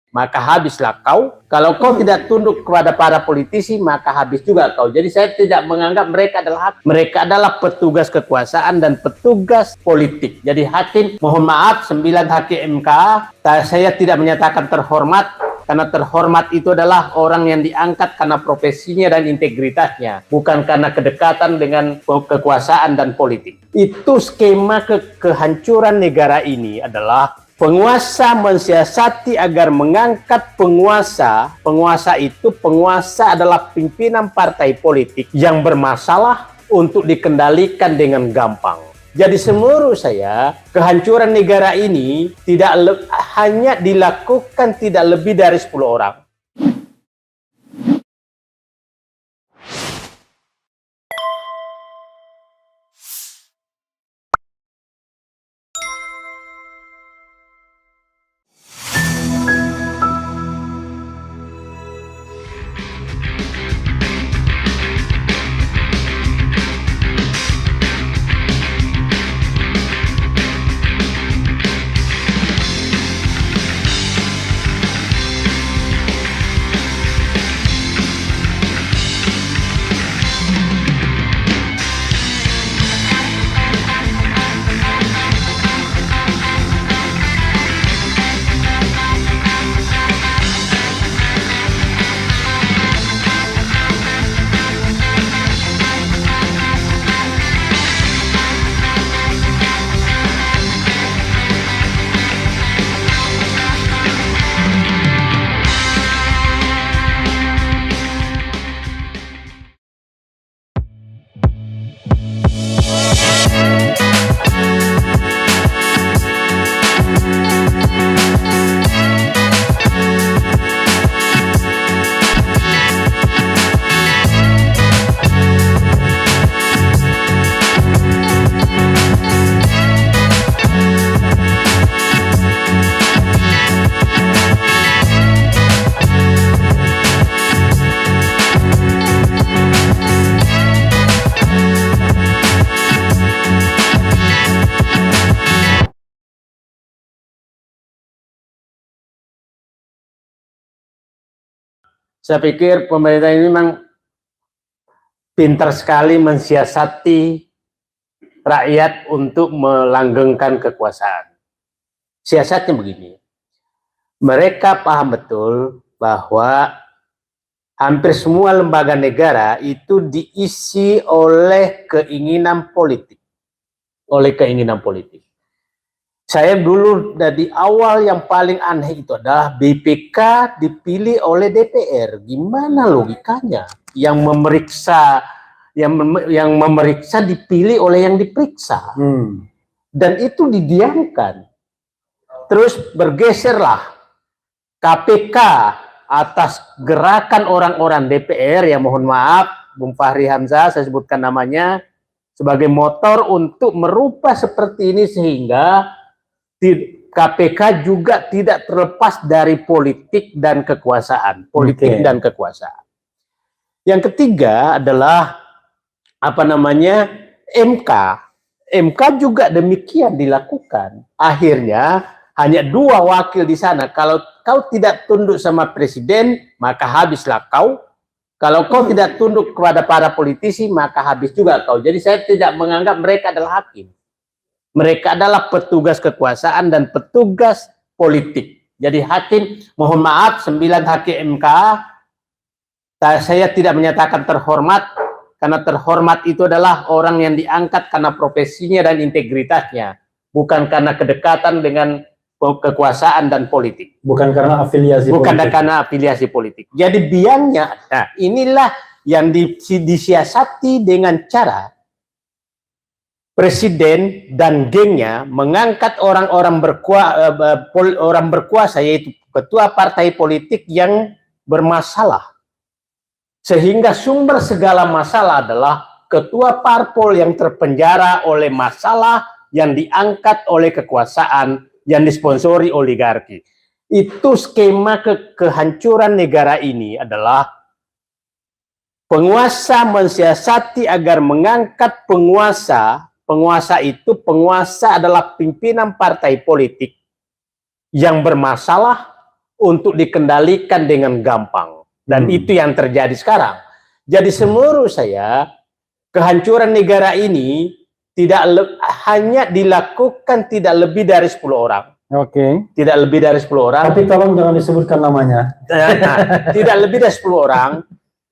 maka habislah kau. Kalau kau tidak tunduk kepada para politisi, maka habis juga kau. Jadi saya tidak menganggap mereka adalah hakim. Mereka adalah petugas kekuasaan dan petugas politik. Jadi hakim, mohon maaf, 9 hakim MK, saya tidak menyatakan terhormat, karena terhormat itu adalah orang yang diangkat karena profesinya dan integritasnya, bukan karena kedekatan dengan kekuasaan dan politik. Itu skema kehancuran negara ini adalah penguasa mensiasati agar mengangkat penguasa. Penguasa adalah pimpinan partai politik yang bermasalah untuk dikendalikan dengan gampang. Jadi menurut saya, kehancuran negara ini hanya dilakukan tidak lebih dari 10 orang. Saya pikir pemerintah ini memang pintar sekali mensiasati rakyat untuk melanggengkan kekuasaan. Siasatnya begini, mereka paham betul bahwa hampir semua lembaga negara itu diisi oleh keinginan politik. Saya dulu dari awal yang paling aneh itu adalah BPK dipilih oleh DPR. Gimana logikanya? Yang memeriksa dipilih oleh yang diperiksa. Dan itu didiamkan. Terus bergeserlah KPK atas gerakan orang-orang DPR, yang mohon maaf, Bung Fahri Hamzah, saya sebutkan namanya, sebagai motor untuk merubah seperti ini, sehingga KPK juga tidak terlepas dari politik dan kekuasaan. Yang ketiga adalah MK. MK juga demikian dilakukan. Akhirnya hanya 2 wakil di sana. Kalau kau tidak tunduk sama presiden, maka habislah kau. Kalau kau tidak tunduk kepada para politisi, maka habis juga kau. Jadi saya tidak menganggap mereka adalah hakim. Mereka adalah petugas kekuasaan dan petugas politik. Jadi hakim, mohon maaf, 9 hakim MK, saya tidak menyatakan terhormat, karena terhormat itu adalah orang yang diangkat karena profesinya dan integritasnya, bukan karena kedekatan dengan kekuasaan dan politik. Bukan karena afiliasi politik. Jadi biangnya, nah inilah yang disiasati dengan cara presiden dan gengnya mengangkat orang-orang berkuasa, yaitu ketua partai politik yang bermasalah. Sehingga sumber segala masalah adalah ketua parpol yang terpenjara oleh masalah yang diangkat oleh kekuasaan yang disponsori oligarki. Itu skema kehancuran negara ini adalah penguasa mensiasati agar mengangkat penguasa. Penguasa adalah pimpinan partai politik yang bermasalah untuk dikendalikan dengan gampang. Dan itu yang terjadi sekarang. Jadi menurut saya, kehancuran negara ini hanya dilakukan tidak lebih dari 10 orang. Oke. Tidak lebih dari 10 orang. Tapi tolong jangan disebutkan namanya. Tidak lebih dari 10 orang.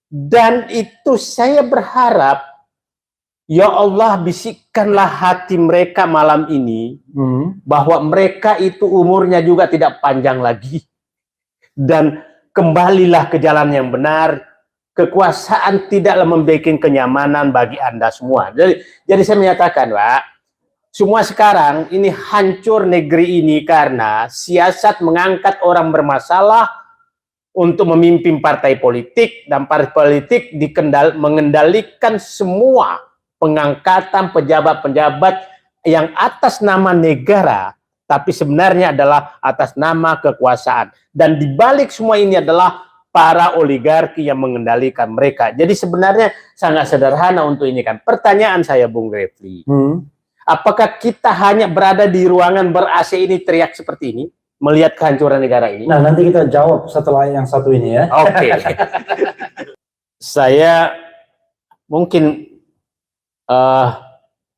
Dan itu saya berharap, ya Allah bisikkanlah hati mereka malam ini, bahwa mereka itu umurnya juga tidak panjang lagi. Dan kembalilah ke jalan yang benar. Kekuasaan tidaklah membuat kenyamanan bagi Anda semua. Jadi saya menyatakan, Pak, semua sekarang ini hancur negeri ini karena siasat mengangkat orang bermasalah untuk memimpin partai politik, dan partai politik mengendalikan semua pengangkatan pejabat-pejabat yang atas nama negara, tapi sebenarnya adalah atas nama kekuasaan. Dan dibalik semua ini adalah para oligarki yang mengendalikan mereka. Jadi sebenarnya sangat sederhana untuk ini kan. Pertanyaan saya, Bung Refli, apakah kita hanya berada di ruangan ber-AC ini teriak seperti ini, melihat kehancuran negara ini? Nah, nanti kita jawab setelah yang satu ini ya. Oke. Saya mungkin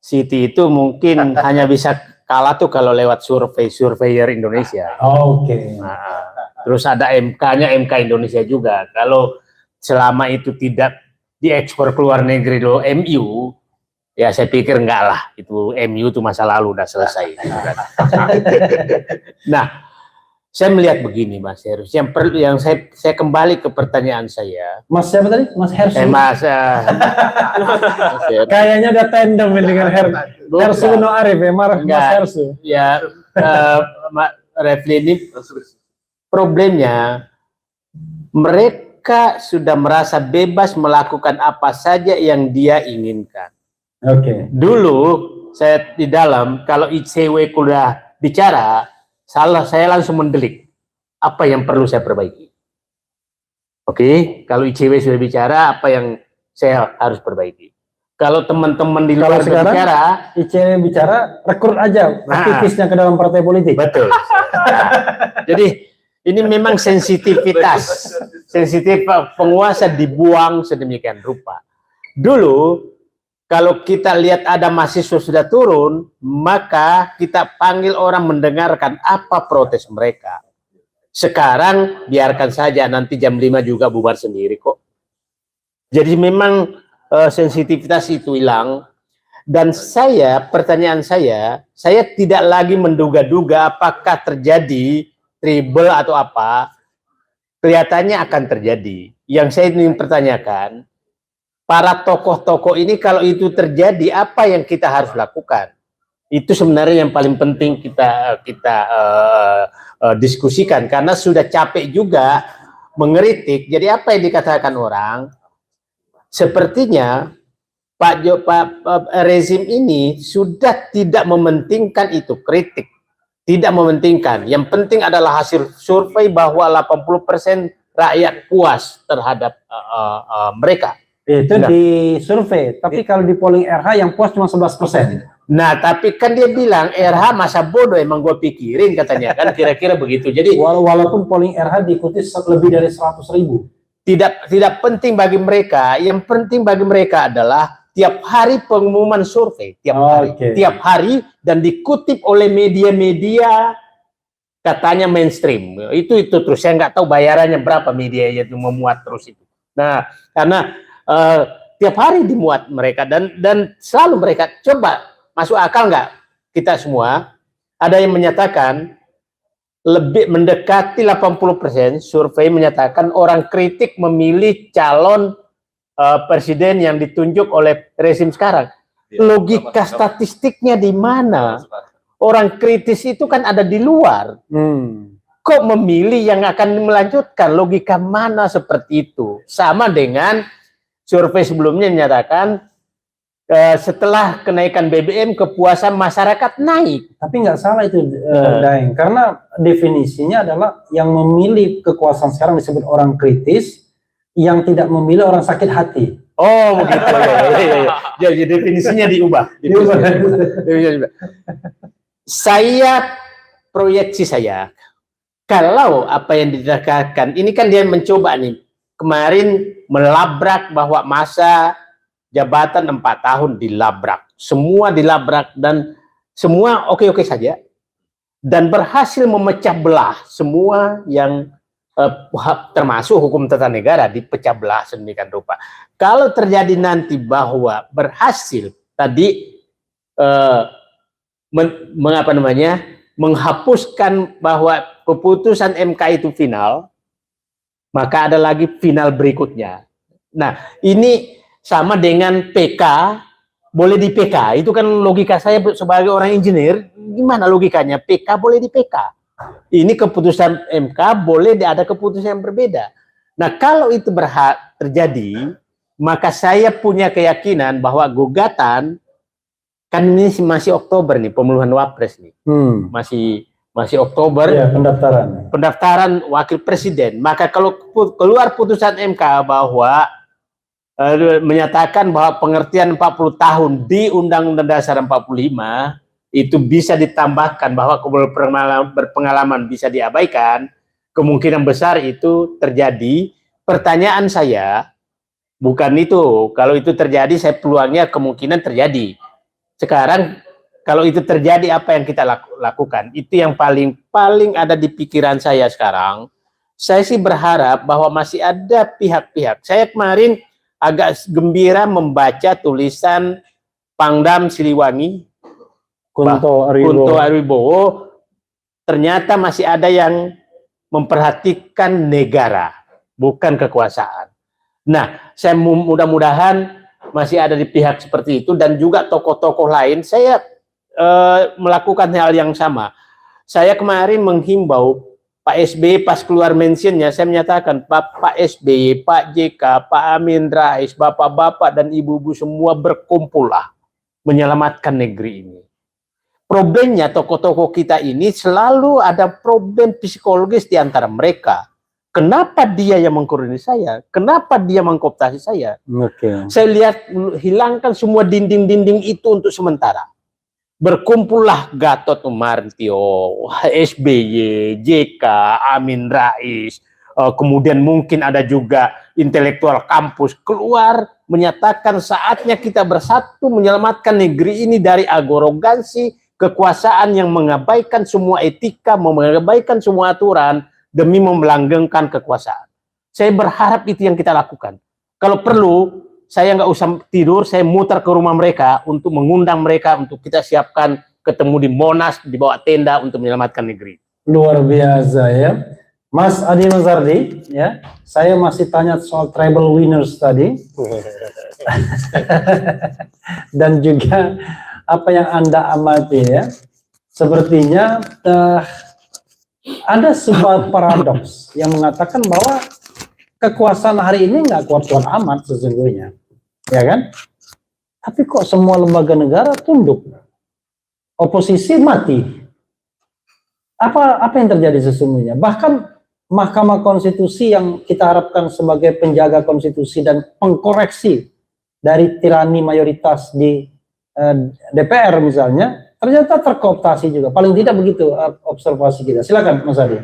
Siti itu mungkin hanya bisa kalah tuh kalau lewat surveyor Indonesia. Oke. Nah, terus ada MK-nya, MK Indonesia juga. Kalau selama itu tidak diekspor ke luar negeri lo MU, ya saya pikir enggak lah. Itu MU itu masa lalu udah selesai. Nah, saya melihat begini, Mas Heru. Yang saya kembali ke pertanyaan saya. Mas siapa tadi? Mas Hersu. Mas Kayaknya udah tandem dengan Hersu no Arif ya, Mas Hersu. Ya, Refli ini problemnya, mereka sudah merasa bebas melakukan apa saja yang dia inginkan. Oke. Dulu saya di dalam, kalau ICW kuliah bicara, saya langsung mendelik apa yang perlu saya perbaiki. Oke, kalau ICW sudah bicara, apa yang saya harus perbaiki. Kalau teman-teman di luar bicara, ICW bicara, rekrut aja aktivisnya ke dalam partai politik. Betul. Jadi ini memang sensitif penguasa dibuang sedemikian rupa. Dulu kalau kita lihat ada mahasiswa sudah turun, maka kita panggil orang mendengarkan apa protes mereka. Sekarang biarkan saja, nanti jam 5 juga bubar sendiri kok. Jadi memang sensitivitas itu hilang. Dan pertanyaan saya tidak lagi menduga-duga apakah terjadi tribal atau apa, kelihatannya akan terjadi. Yang saya ingin pertanyakan, para tokoh-tokoh ini kalau itu terjadi, apa yang kita harus lakukan? Itu sebenarnya yang paling penting kita diskusikan, karena sudah capek juga mengeritik. Jadi apa yang dikatakan orang, sepertinya rezim ini sudah tidak mementingkan itu kritik. Tidak mementingkan. Yang penting adalah hasil survei bahwa 80% rakyat puas terhadap mereka. Itu di survei. Tapi kalau di polling RH yang puas cuma 11%. Nah, tapi kan dia bilang RH masa bodoh, emang gue pikirin katanya kan, kira-kira begitu. Jadi walaupun polling RH diikuti lebih dari 100.000. Tidak penting bagi mereka. Yang penting bagi mereka adalah tiap hari pengumuman survei, tiap hari dan dikutip oleh media-media katanya mainstream. Itu terus, saya nggak tahu bayarannya berapa media itu memuat terus itu. Nah, karena tiap hari dimuat mereka dan selalu mereka coba masuk akal nggak kita semua. Ada yang menyatakan lebih mendekati 80%, survei menyatakan orang kritik memilih calon presiden yang ditunjuk oleh rezim sekarang. Logika statistiknya di mana? Orang kritis itu kan ada di luar. Kok memilih yang akan melanjutkan? Logika mana seperti itu? Sama dengan survei sebelumnya menyatakan setelah kenaikan BBM kepuasan masyarakat naik. Tapi nggak salah itu, Daeng. Karena definisinya adalah yang memilih kekuasaan sekarang disebut orang kritis, yang tidak memilih orang sakit hati. Oh begitu. Jadi definisinya diubah. Proyeksi saya, Kalau apa yang dikatakan, ini kan dia mencoba nih, kemarin melabrak bahwa masa jabatan 4 tahun dilabrak. Semua dilabrak dan semua oke-oke saja. Dan berhasil memecah belah semua yang termasuk hukum tata negara dipecah belah sedemikian rupa. Kalau terjadi nanti bahwa berhasil tadi mengapa namanya menghapuskan bahwa keputusan MK itu final, maka ada lagi final berikutnya. Nah, ini sama dengan PK, boleh di PK. Itu kan logika saya sebagai orang engineer, gimana logikanya? PK boleh di PK. Ini keputusan MK, boleh ada keputusan yang berbeda. Nah, kalau itu terjadi, maka saya punya keyakinan bahwa gugatan, kan ini masih Oktober nih, pemilihan Wapres nih. Masih Oktober. Ya, pendaftaran wakil presiden. Maka kalau keluar putusan MK bahwa menyatakan bahwa pengertian 40 tahun di Undang-Undang Dasar 45 itu bisa ditambahkan bahwa berpengalaman bisa diabaikan, kemungkinan besar itu terjadi. Pertanyaan saya bukan itu, kalau itu terjadi saya peluangnya kemungkinan terjadi. Sekarang kalau itu terjadi apa yang kita lakukan? Itu yang paling ada di pikiran saya sekarang. Saya sih berharap bahwa masih ada pihak-pihak. Saya kemarin agak gembira membaca tulisan Pangdam Siliwangi, Kunto Ariwibowo. Ternyata masih ada yang memperhatikan negara, bukan kekuasaan. Nah, saya mudah-mudahan masih ada di pihak seperti itu, dan juga tokoh-tokoh lain. Saya melakukan hal yang sama. Saya kemarin menghimbau Pak SBY pas keluar mentionnya, saya menyatakan Pak SBY, Pak JK, Pak Amin Rais, bapak-bapak dan ibu-ibu semua berkumpullah menyelamatkan negeri ini. Problemnya tokoh-tokoh kita ini selalu ada problem psikologis di antara mereka. Kenapa dia yang mengkoordinasi saya? Kenapa dia mengkooptasi saya? Saya lihat hilangkan semua dinding-dinding itu untuk sementara. Berkumpullah Gatot Nurmantio, SBY, JK, Amin Rais, kemudian mungkin ada juga intelektual kampus keluar menyatakan saatnya kita bersatu menyelamatkan negeri ini dari arogansi kekuasaan yang mengabaikan semua etika, mengabaikan semua aturan demi memelanggengkan kekuasaan. Saya berharap itu yang kita lakukan. Kalau perlu, saya nggak usah tidur, saya muter ke rumah mereka untuk mengundang mereka untuk kita siapkan ketemu di Monas, di bawah tenda untuk menyelamatkan negeri. Luar biasa ya. Mas Adi Mazardi, ya, saya masih tanya soal treble winners tadi. Dan juga apa yang Anda amati ya. Sepertinya ada sebuah paradoks yang mengatakan bahwa kekuasaan hari ini nggak kuat-kuat amat sesungguhnya, ya kan? Tapi kok semua lembaga negara tunduk, oposisi mati. Apa yang terjadi sesungguhnya? Bahkan Mahkamah Konstitusi yang kita harapkan sebagai penjaga konstitusi dan pengkoreksi dari tirani mayoritas di DPR misalnya, ternyata terkooptasi juga. Paling tidak begitu observasi kita. Silakan Mas Adi.